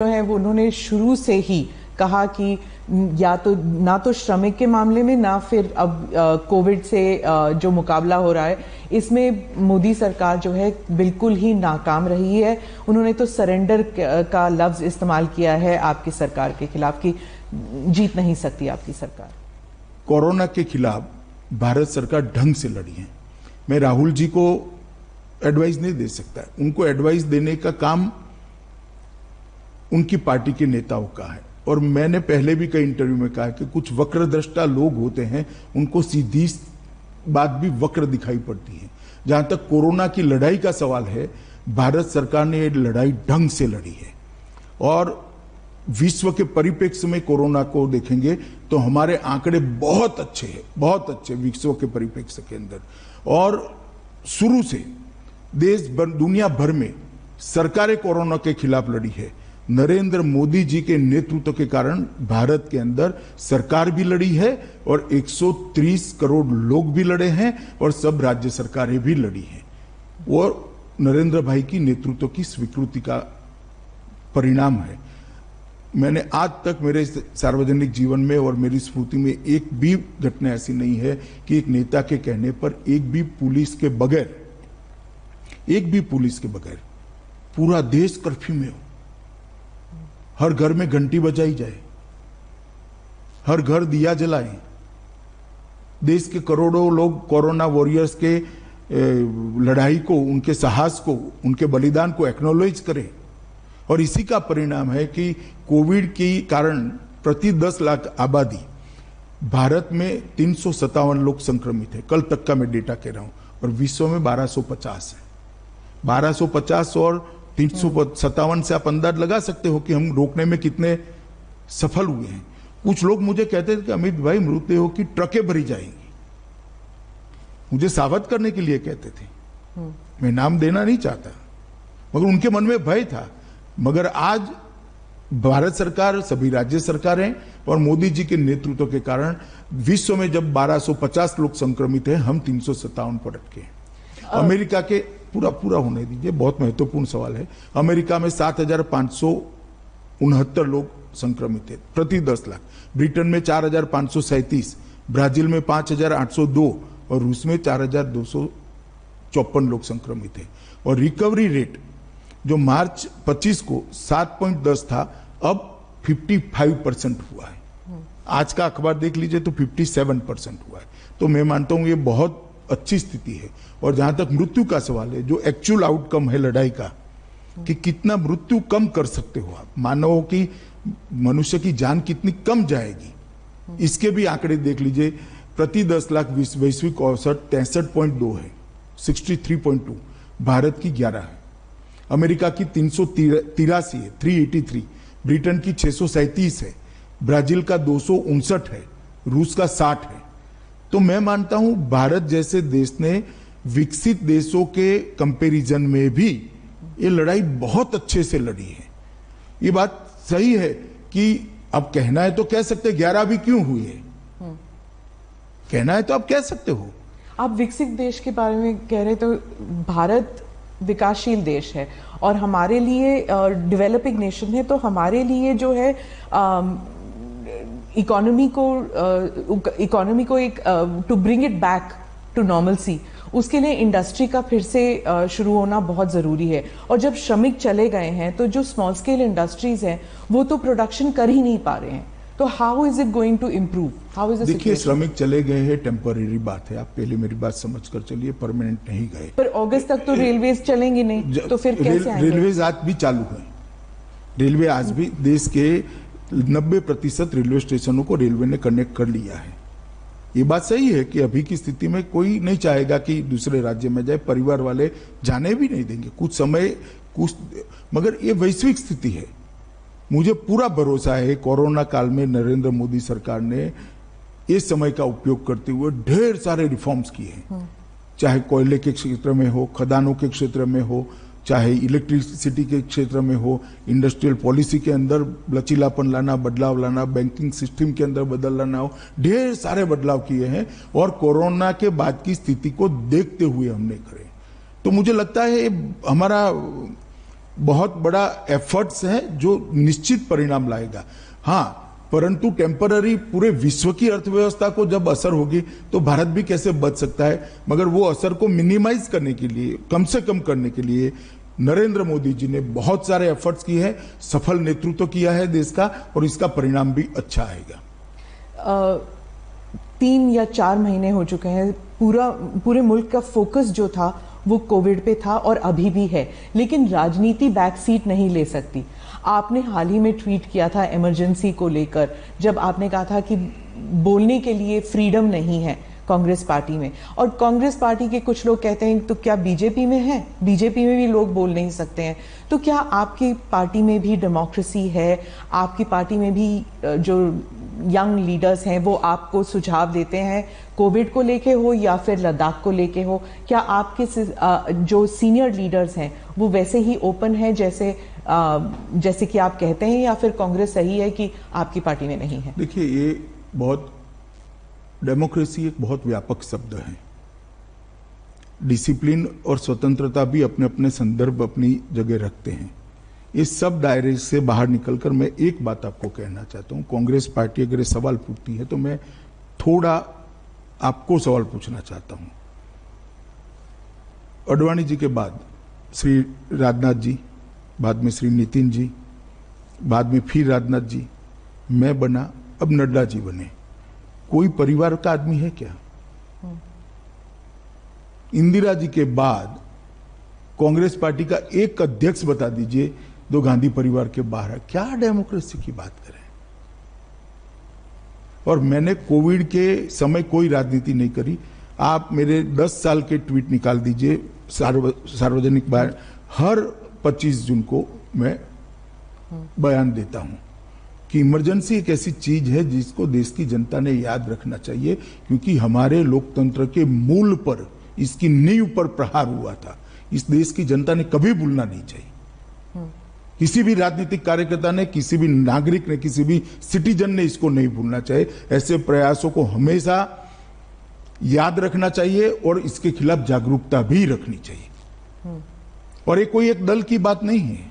जो है वो उन्होंने शुरू से ही कहा कि या तो ना तो श्रमिक के मामले में ना फिर अब कोविड से जो मुकाबला हो रहा है इसमें मोदी सरकार जो है बिल्कुल ही नाकाम रही है। उन्होंने तो सरेंडर का लफ्ज इस्तेमाल किया है आपकी सरकार के खिलाफ कि जीत नहीं सकती आपकी सरकार। कोरोना के खिलाफ भारत सरकार ढंग से लड़ी है। मैं राहुल जी को एडवाइस नहीं दे सकता, उनको एडवाइस देने का काम उनकी पार्टी के नेताओं का है। और मैंने पहले भी कई इंटरव्यू में कहा कि कुछ वक्रदृष्टा लोग होते हैं, उनको सीधी बात भी वक्र दिखाई पड़ती है। जहां तक कोरोना की लड़ाई का सवाल है, भारत सरकार ने ये लड़ाई ढंग से लड़ी है। और विश्व के परिप्रेक्ष्य में कोरोना को देखेंगे तो हमारे आंकड़े बहुत अच्छे हैं, बहुत अच्छे विश्व के परिप्रेक्ष्य के अंदर। और शुरू से देश भर, दुनिया भर में सरकारें कोरोना के खिलाफ लड़ी है। नरेंद्र मोदी जी के नेतृत्व के कारण भारत के अंदर सरकार भी लड़ी है और 130 करोड़ लोग भी लड़े हैं और सब राज्य सरकारें भी लड़ी हैं। और नरेंद्र भाई की नेतृत्व की स्वीकृति का परिणाम है। मैंने आज तक मेरे सार्वजनिक जीवन में और मेरी स्मृति में एक भी घटना ऐसी नहीं है कि एक नेता के कहने पर एक भी पुलिस के बगैर पूरा देश कर्फ्यू में हो, हर घर में घंटी बजाई जाए, हर घर दिया जलाएं, देश के करोड़ों लोग कोरोना वॉरियर्स के लड़ाई को, उनके साहस को, उनके बलिदान को एक्नॉलेज करें। और इसी का परिणाम है कि कोविड के कारण प्रति 10 लाख आबादी भारत में 357 लोग संक्रमित है। कल तक का मैं डेटा कह रहा हूं। और विश्व में 1250 है। 1250 और 357 से आप अंदाज लगा सकते हो कि हम रोकने में कितने सफल हुए हैं। कुछ लोग मुझे कहते थे कि अमित भाई मृतदेह की ट्रकें भरी जाएंगी, मुझे सावध करने के लिए कहते थे। मैं नाम देना नहीं चाहता, मगर उनके मन में भय था। मगर आज भारत सरकार, सभी राज्य सरकारें और मोदी जी के नेतृत्व के कारण विश्व में जब 1250 लोग संक्रमित हैं, हम 357 पर अटके। अमेरिका के पूरा होने दीजिए, बहुत महत्वपूर्ण सवाल है। अमेरिका में 7,569 लोग संक्रमित है प्रति 10 लाख, ब्रिटेन में 4,537, ब्राजील में 5,802 और रूस में 4,254 लोग संक्रमित है। और रिकवरी रेट जो मार्च 25 को 7.10 था, अब 55% हुआ है। आज का अखबार देख लीजिए तो 57% हुआ है। तो मैं मानता हूं ये बहुत अच्छी स्थिति है। और जहां तक मृत्यु का सवाल है, जो एक्चुअल आउटकम है लड़ाई का, कि कितना मृत्यु कम कर सकते हो आप, मानवों की, मनुष्य की जान कितनी कम जाएगी, इसके भी आंकड़े देख लीजिए। प्रति 10 लाख वैश्विक औसत 63.2 है, 63.2, भारत की 11 है, अमेरिका की 383 है, 383, ब्रिटेन की 637 है, ब्राजील का 259 है, रूस का 60 है। तो मैं मानता हूं भारत जैसे देश ने विकसित देशों के कंपैरिजन में भी ये लड़ाई बहुत अच्छे से लड़ी है। ये बात सही है कि अब कहना है तो कह सकते, 11 भी क्यों हुई है, कहना है तो आप कह सकते हो। आप विकसित देश के बारे में कह रहे तो भारत विकासशील देश है और हमारे लिए डेवलपिंग नेशन है। तो हमारे लिए जो है इकोनॉमी को एक to bring it back to normalcy, उसके लिए इंडस्ट्री का फिर से शुरू होना बहुत ज़रूरी है। और जब श्रमिक चले गए हैं तो जो स्मॉल स्केल इंडस्ट्रीज हैं वो तो प्रोडक्शन कर ही नहीं पा रहे हैं। तो how is it going to improve, how is the देखिए, श्रमिक चले गए हैं, टेम्पररी बात है। आप पहले मेरी बात समझ कर चलिए, परमानेंट नहीं गए। पर अगस्त तक तो रेलवेज चलेंगे नहीं, तो फिर कैसे आएंगे? रेलवेज आज भी चालू है। रेलवे आज भी देश के 90% रेलवे स्टेशनों को रेलवे ने कनेक्ट कर लिया है। ये बात सही है कि अभी की स्थिति में कोई नहीं चाहेगा कि दूसरे राज्य में जाए, परिवार वाले जाने भी नहीं देंगे कुछ समय, मगर ये वैश्विक स्थिति है। मुझे पूरा भरोसा है कोरोना काल में नरेंद्र मोदी सरकार ने इस समय का उपयोग करते हुए ढेर सारे रिफॉर्म्स किए हैं, चाहे कोयले के क्षेत्र में हो, खदानों के क्षेत्र में हो, चाहे इलेक्ट्रिसिटी के क्षेत्र में हो, इंडस्ट्रियल पॉलिसी के अंदर लचीलापन लाना, बदलाव लाना, बैंकिंग सिस्टम के अंदर बदल लाना हो, ढेर सारे बदलाव किए हैं। और कोरोना के बाद की स्थिति को देखते हुए हमने करे। तो मुझे लगता है हमारा बहुत बड़ा एफर्ट्स है जो निश्चित परिणाम लाएगा। हाँ, परंतु टेम्पररी पूरे विश्व की अर्थव्यवस्था को जब असर होगी तो भारत भी कैसे बच सकता है। मगर वो असर को मिनिमाइज करने के लिए, कम से कम करने के लिए नरेंद्र मोदी जी ने बहुत सारे एफर्ट्स किए हैं, सफल नेतृत्व किया है देश का, और इसका परिणाम भी अच्छा आएगा। 3 या 4 महीने हो चुके हैं, पूरे मुल्क का फोकस जो था वो कोविड पे था और अभी भी है, लेकिन राजनीति बैक सीट नहीं ले सकती। आपने हाल ही में ट्वीट किया था इमरजेंसी को लेकर, जब आपने कहा था कि बोलने के लिए फ्रीडम नहीं है कांग्रेस पार्टी में, और कांग्रेस पार्टी के कुछ लोग कहते हैं तो क्या बीजेपी में है? बीजेपी में भी लोग बोल नहीं सकते हैं। तो क्या आपकी पार्टी में भी डेमोक्रेसी है? आपकी पार्टी में भी जो यंग लीडर्स हैं वो आपको सुझाव देते हैं, कोविड को लेके हो या फिर लद्दाख को लेके हो? क्या आपके जो सीनियर लीडर्स हैं वो वैसे ही ओपन है जैसे कि आप कहते हैं, या फिर कांग्रेस सही है कि आपकी पार्टी में नहीं है? देखिए, ये बहुत, डेमोक्रेसी एक बहुत व्यापक शब्द है। डिसिप्लिन और स्वतंत्रता भी अपने अपने संदर्भ, अपनी जगह रखते हैं। इस सब दायरे से बाहर निकलकर मैं एक बात आपको कहना चाहता हूं। कांग्रेस पार्टी अगर ये सवाल पूछती है तो मैं थोड़ा आपको सवाल पूछना चाहता हूं। अडवाणी जी के बाद श्री राजनाथ जी, बाद में श्री नितिन जी, बाद में फिर राजनाथ जी, मैं बना, अब नड्डा जी बने। कोई परिवार का आदमी है क्या? इंदिरा जी के बाद कांग्रेस पार्टी का एक अध्यक्ष बता दीजिए जो गांधी परिवार के बाहर है। क्या डेमोक्रेसी की बात करें? और मैंने कोविड के समय कोई राजनीति नहीं करी। आप मेरे 10 साल के ट्वीट निकाल दीजिए सार्वजनिक बयान, हर 25 जून को मैं बयान देता हूं कि इमरजेंसी एक ऐसी चीज है जिसको देश की जनता ने याद रखना चाहिए, क्योंकि हमारे लोकतंत्र के मूल पर, इसकी नींव पर प्रहार हुआ था। इस देश की जनता ने कभी भूलना नहीं चाहिए। किसी भी राजनीतिक कार्यकर्ता ने, किसी भी नागरिक ने, किसी भी सिटीजन ने इसको नहीं भूलना चाहिए। ऐसे प्रयासों को हमेशा याद रखना चाहिए और इसके खिलाफ जागरूकता भी रखनी चाहिए। और ये कोई एक दल की बात नहीं है,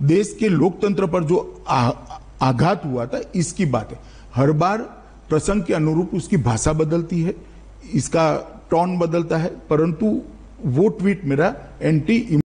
देश के लोकतंत्र पर जो आघात हुआ था इसकी बात है। हर बार प्रसंग के अनुरूप उसकी भाषा बदलती है, इसका टोन बदलता है, परंतु वो ट्वीट मेरा एंटी